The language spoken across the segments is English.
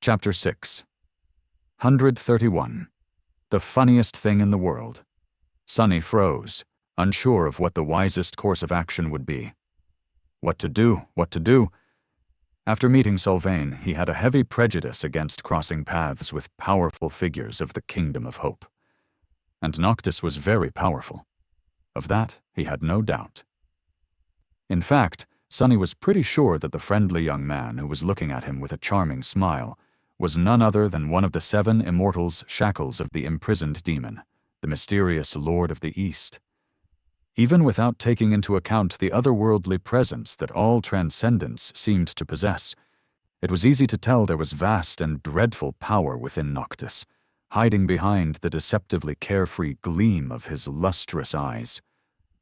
Chapter 6. 131. The funniest thing in the world. Sonny froze, unsure of what the wisest course of action would be. What to do? After meeting Sylvain, he had a heavy prejudice against crossing paths with powerful figures of the Kingdom of Hope. And Noctis was very powerful. Of that, he had no doubt. In fact, Sonny was pretty sure that the friendly young man who was looking at him with a charming smile was none other than one of the 7 immortals' shackles of the imprisoned demon, the mysterious Lord of the East. Even without taking into account the otherworldly presence that all transcendence seemed to possess, it was easy to tell there was vast and dreadful power within Noctis, hiding behind the deceptively carefree gleam of his lustrous eyes.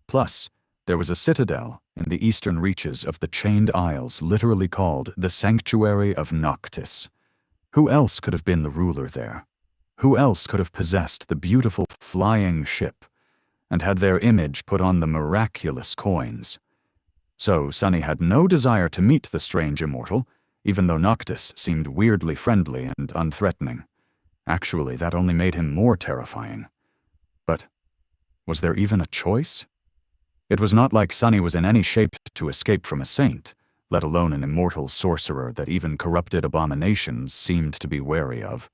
Plus, there was a citadel in the eastern reaches of the Chained Isles literally called the Sanctuary of Noctis. Who else could have been the ruler there? Who else could have possessed the beautiful flying ship and had their image put on the miraculous coins? So Sonny had no desire to meet the strange immortal, even though Noctis seemed weirdly friendly and unthreatening. Actually, that only made him more terrifying. But was there even a choice? It was not like Sonny was in any shape to escape from a saint, let alone an immortal sorcerer that even corrupted abominations seemed to be wary of.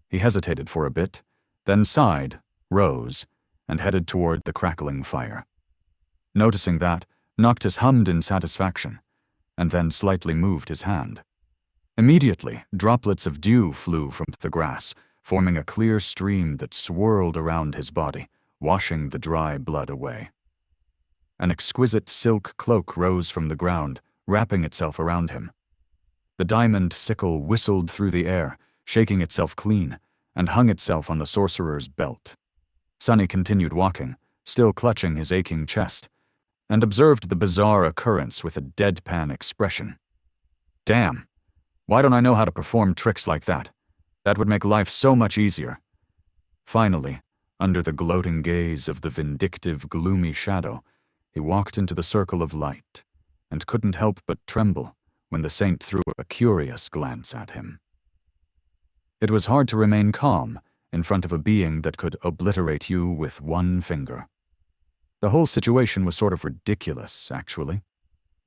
He hesitated for a bit, then sighed, rose, and headed toward the crackling fire. Noticing that, Noctis hummed in satisfaction, and then slightly moved his hand. Immediately, droplets of dew flew from the grass, forming a clear stream that swirled around his body, washing the dry blood away. An exquisite silk cloak rose from the ground, wrapping itself around him. The diamond sickle whistled through the air, shaking itself clean, and hung itself on the sorcerer's belt. Sonny continued walking, still clutching his aching chest, and observed the bizarre occurrence with a deadpan expression. Damn! Why don't I know how to perform tricks like that? That would make life so much easier. Finally, under the gloating gaze of the vindictive, gloomy shadow, he walked into the circle of light, and couldn't help but tremble when the saint threw a curious glance at him. It was hard to remain calm in front of a being that could obliterate you with one finger. The whole situation was sort of ridiculous, actually.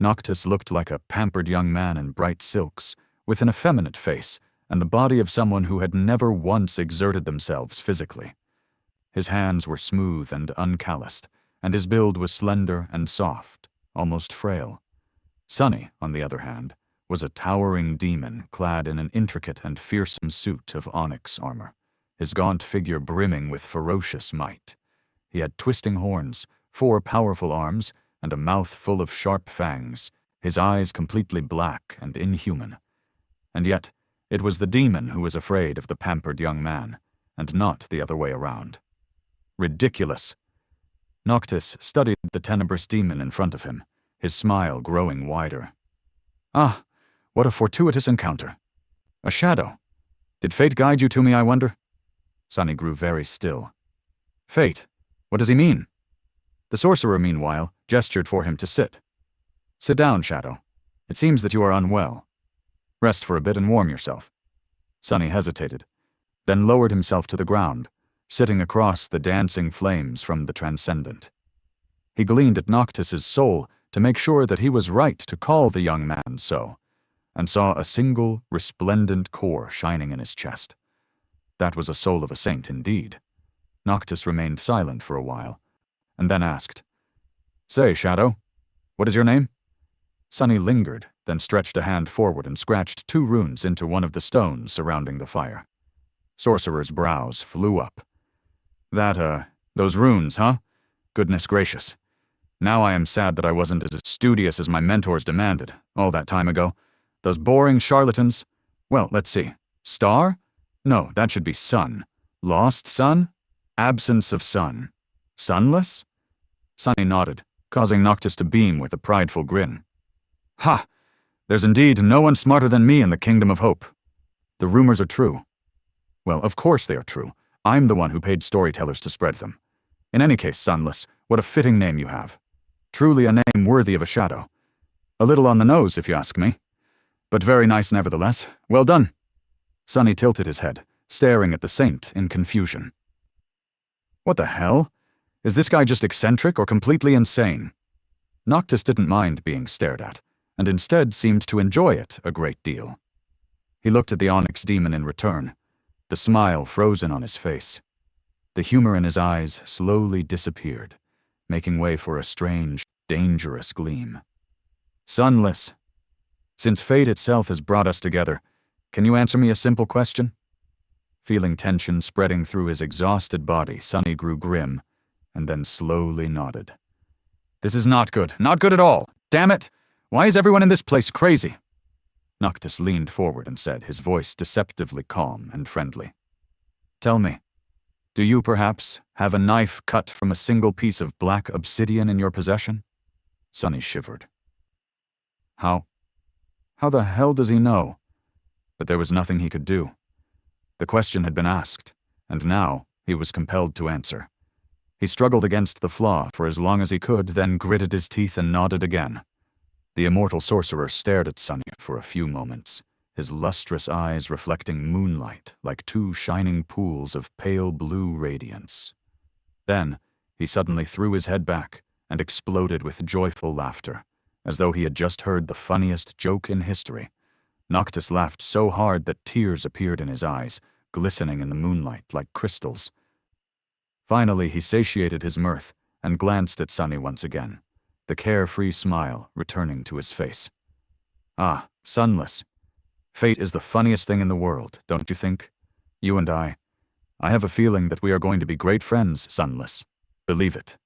Noctis looked like a pampered young man in bright silks, with an effeminate face and the body of someone who had never once exerted themselves physically. His hands were smooth and uncalloused, and his build was slender and soft, almost frail. Sonny, on the other hand, was a towering demon clad in an intricate and fearsome suit of onyx armor, his gaunt figure brimming with ferocious might. He had twisting horns, 4 powerful arms, and a mouth full of sharp fangs, his eyes completely black and inhuman. And yet, it was the demon who was afraid of the pampered young man, and not the other way around. Ridiculous! Noctis studied the tenebrous demon in front of him, his smile growing wider. Ah, what a fortuitous encounter. A shadow. Did fate guide you to me, I wonder? Sonny grew very still. Fate? What does he mean? The sorcerer, meanwhile, gestured for him to sit. Sit down, Shadow. It seems that you are unwell. Rest for a bit and warm yourself. Sonny hesitated, then lowered himself to the ground, sitting across the dancing flames from the transcendent. He gleaned at Noctis's soul to make sure that he was right to call the young man so, and saw a single, resplendent core shining in his chest. That was a soul of a saint indeed. Noctis remained silent for a while, and then asked, Say, Shadow, what is your name? Sonny lingered, then stretched a hand forward and scratched 2 runes into one of the stones surrounding the fire. Sorcerer's brows flew up. Those runes, huh? Goodness gracious. Now I am sad that I wasn't as studious as my mentors demanded, all that time ago. Those boring charlatans. Well, let's see. Star? No, that should be sun. Lost sun? Absence of sun. Sunless? Sonny nodded, causing Noctis to beam with a prideful grin. Ha! There's indeed no one smarter than me in the Kingdom of Hope. The rumors are true. Well, of course they are true. I'm the one who paid storytellers to spread them. In any case, Sunless, what a fitting name you have. Truly a name worthy of a shadow. A little on the nose, if you ask me. But very nice nevertheless. Well done. Sonny tilted his head, staring at the saint in confusion. What the hell? Is this guy just eccentric or completely insane? Noctis didn't mind being stared at, and instead seemed to enjoy it a great deal. He looked at the onyx demon in return, the smile frozen on his face. The humor in his eyes slowly disappeared, making way for a strange, dangerous gleam. Sunless, since fate itself has brought us together, can you answer me a simple question? Feeling tension spreading through his exhausted body, Sonny grew grim, and then slowly nodded. This is not good at all. Damn it! Why is everyone in this place crazy? Noctis leaned forward and said, his voice deceptively calm and friendly. Tell me, do you perhaps have a knife cut from a single piece of black obsidian in your possession? Sonny shivered. How the hell does he know? But there was nothing he could do. The question had been asked, and now he was compelled to answer. He struggled against the flaw for as long as he could, then gritted his teeth and nodded again. The immortal sorcerer stared at Sonny for a few moments, his lustrous eyes reflecting moonlight like two shining pools of pale blue radiance. Then he suddenly threw his head back and exploded with joyful laughter, as though he had just heard the funniest joke in history. Noctis laughed so hard that tears appeared in his eyes, glistening in the moonlight like crystals. Finally, he satiated his mirth and glanced at Sonny once again, the carefree smile returning to his face. Ah, Sunless. Fate is the funniest thing in the world, don't you think? You and I have a feeling that we are going to be great friends, Sunless. Believe it.